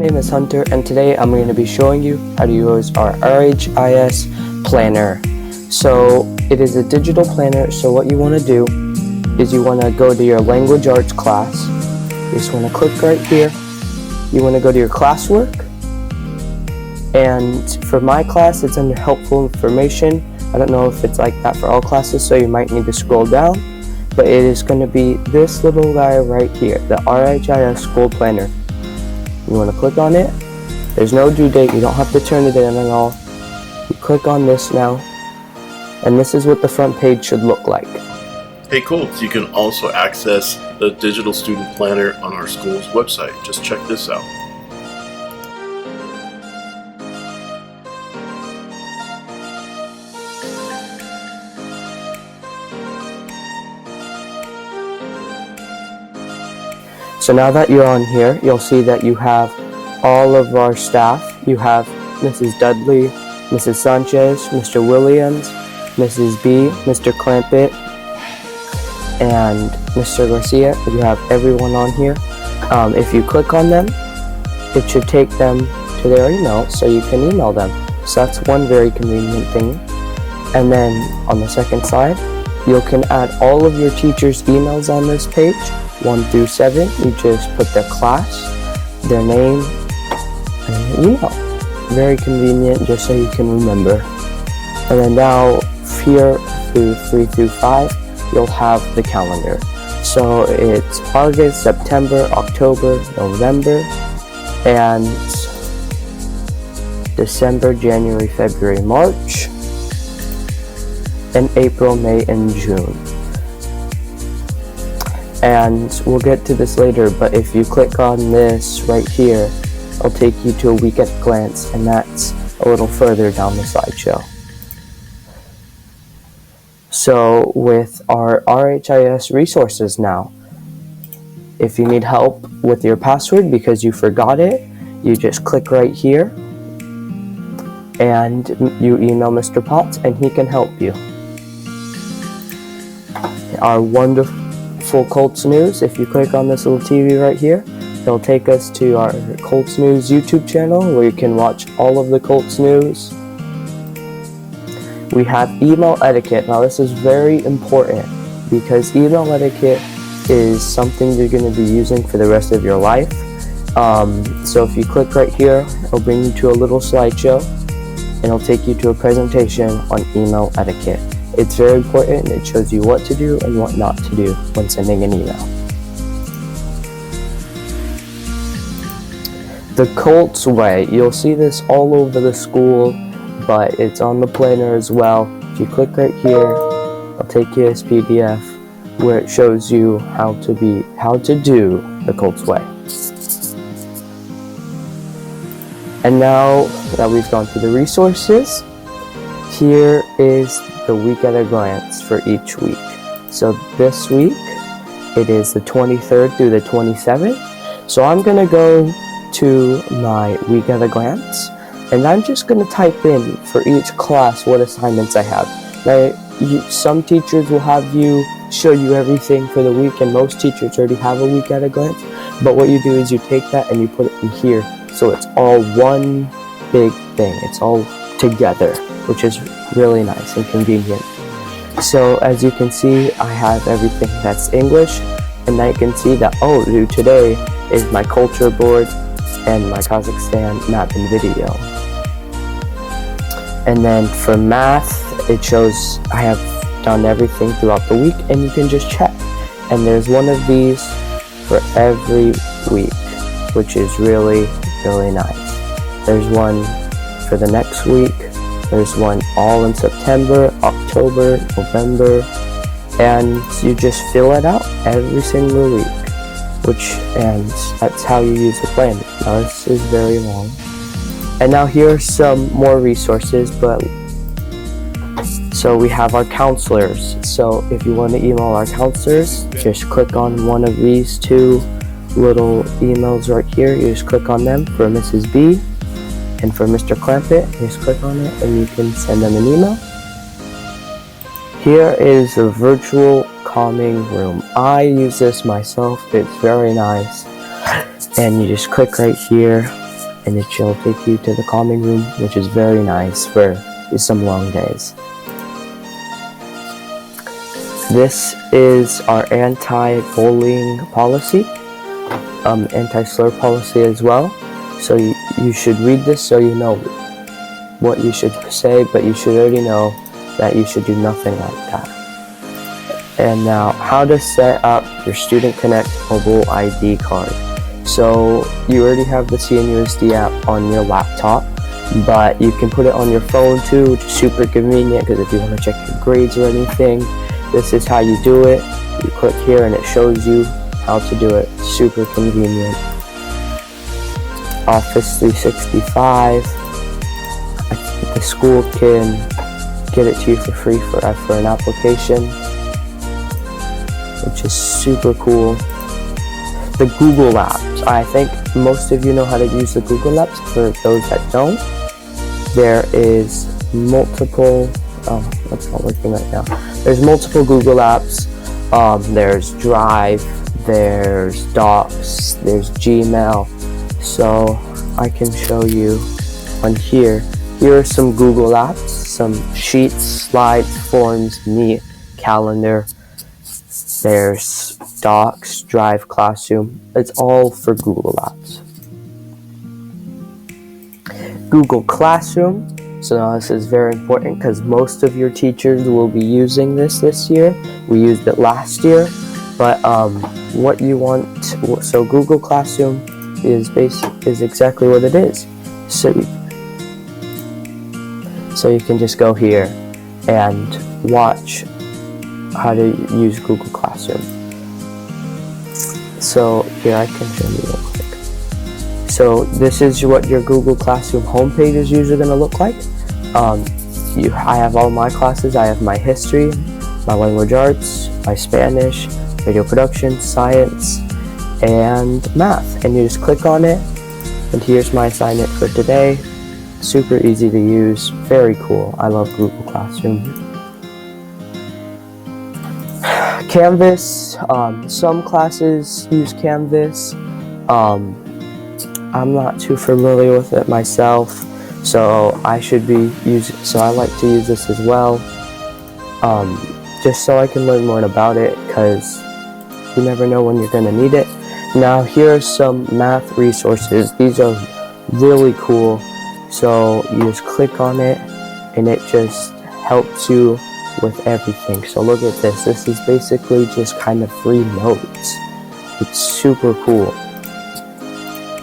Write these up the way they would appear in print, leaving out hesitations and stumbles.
name is Hunter, and today I'm going to be showing you how to use our RHIS planner. So it is a digital planner, so what you want to do is you want to go to your language arts class. You just want to click right here. You want to go to your classwork, and for my class it's under helpful information. I don't know if it's like that for all classes, so you might need to scroll down, but it is going to be this little guy right here, the RHIS school planner. You want to click on it. There's no due date, you don't have to turn it in at all. You click on this now, and this is what the front page should look like. Hey, cool. You can also access the digital student planner on our school's website. Just check this out. So now that you're on here, you'll see that you have all of our staff. You have Mrs. Dudley, Mrs. Sanchez, Mr. Williams, Mrs. B, Mr. Clampett, and Mr. Garcia. You have everyone on here. If you click on them, it should take them to their email, so you can email them. So that's one very convenient thing. And then on the second side, you can add all of your teachers' emails on this page, 1 through 7. You just put their class, their name, and their email. Very convenient, just so you can remember. And then now here through 3 through 5, you'll have the calendar. So it's August, September, October, November, and December, January, February, March, and April, May, and June. And we'll get to this later, but if you click on this right here, it'll take you to a week at a glance, and that's a little further down the slideshow. So with our RHIS resources now, if you need help with your password because you forgot it, you just click right here and you email Mr. Potts and he can help you. Our wonderful Colts News, if you click on this little TV right here, it'll take us to our Colts News YouTube channel where you can watch all of the Colts News. We have email etiquette. Now this is very important because email etiquette is something you're going to be using for the rest of your life. So if you click right here, it'll bring you to a little slideshow and it'll take you to a presentation on email etiquette. It's very important. It shows you what to do and what not to do when sending an email. The Colts Way. You'll see this all over the school, but it's on the planner as well. If you click right here, it'll take you to this PDF where it shows you how to do the Colts Way. And now that we've gone through the resources, here is the week at a glance for each week. So this week, it is the 23rd through the 27th. So I'm gonna go to my week at a glance, and I'm just going to type in for each class what assignments I have. Now, some teachers will have you show you everything for the week, and most teachers already have a week at a glance. But what you do is you take that and you put it in here, so it's all one big thing. It's all together, which is really nice and convenient. So as you can see, I have everything that's English, and I can see that, today is my culture board and my Kazakhstan map and video. And then for math, it shows I have done everything throughout the week, and you can just check. And there's one of these for every week, which is really, really nice. There's one for the next week. There's one all in September, October, November, and you just fill it out every single week. And that's how you use the plan. Now this is very long. And now here are some more resources, so we have our counselors. So if you want to email our counselors, just click on one of these two little emails right here. You just click on them for Mrs. B and for Mr. Clampett. You just click on it and you can send them an email. Here is a virtual calming room. I use this myself. It's very nice. And you just click right here and it shall take you to the calming room, which is very nice for some long days. This is our anti-bullying policy, anti-slur policy as well. So you should read this so you know what you should say, but you should already know that you should do nothing like that. And now, how to set up your Student Connect mobile ID card. So you already have the CNUSD app on your laptop, but you can put it on your phone too, which is super convenient because if you want to check your grades or anything, this is how you do it. You click here and it shows you how to do it. Super convenient. Office 365. The school can get it to you for free for an application, which is super cool. The Google Apps. I think most of you know how to use the Google Apps. For those that don't, there is multiple. Oh, that's not working right now. There's multiple Google Apps. There's Drive. There's Docs. There's Gmail. So I can show you on here. Here are some Google Apps. Some Sheets, Slides, Forms, Meet, Calendar. There's Docs, Drive, Classroom. It's all for Google Apps. Google Classroom. So now this is very important because most of your teachers will be using this year. We used it last year, but what you want. So Google Classroom is exactly what it is. So you can just go here and watch how to use Google Classroom. So here I can show you real quick. So this is what your Google Classroom homepage is usually going to look like. I have all my classes. I have my history, my language arts, my Spanish, video production, science, and math. And you just click on it, and here's my assignment for today. Super easy to use, very cool. I love Google Classroom. Canvas, some classes use Canvas. I'm not too familiar with it myself, so I like to use this as well. Just so I can learn more about it, because you never know when you're gonna need it. Now here are some math resources. These are really cool. So you just click on it and it just helps you with everything. So look at this. This is basically just kind of free notes. It's super cool.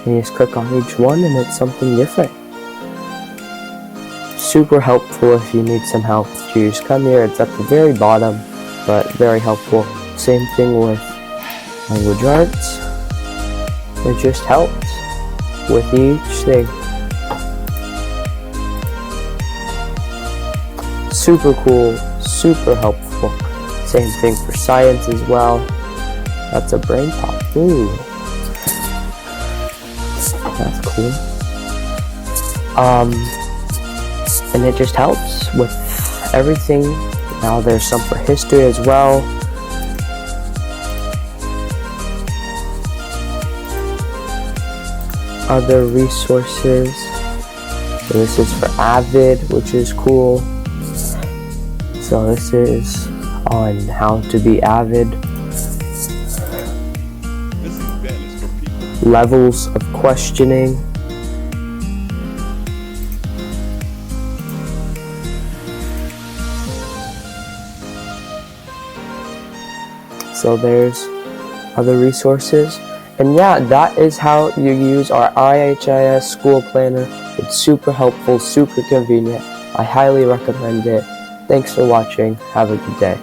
And you just click on each one and it's something different. Super helpful if you need some help. You just come here. It's at the very bottom, but very helpful. Same thing with language arts. It just helps with each thing. Super cool, super helpful. Same thing for science as well. That's a brain pop. Ooh. That's cool. And it just helps with everything. Now there's some for history as well. Other resources. So this is for Avid, which is cool. So this is on how to be avid. Levels of questioning. So there's other resources. And yeah, that is how you use our IHIS school planner. It's super helpful, super convenient. I highly recommend it. Thanks for watching. Have a good day.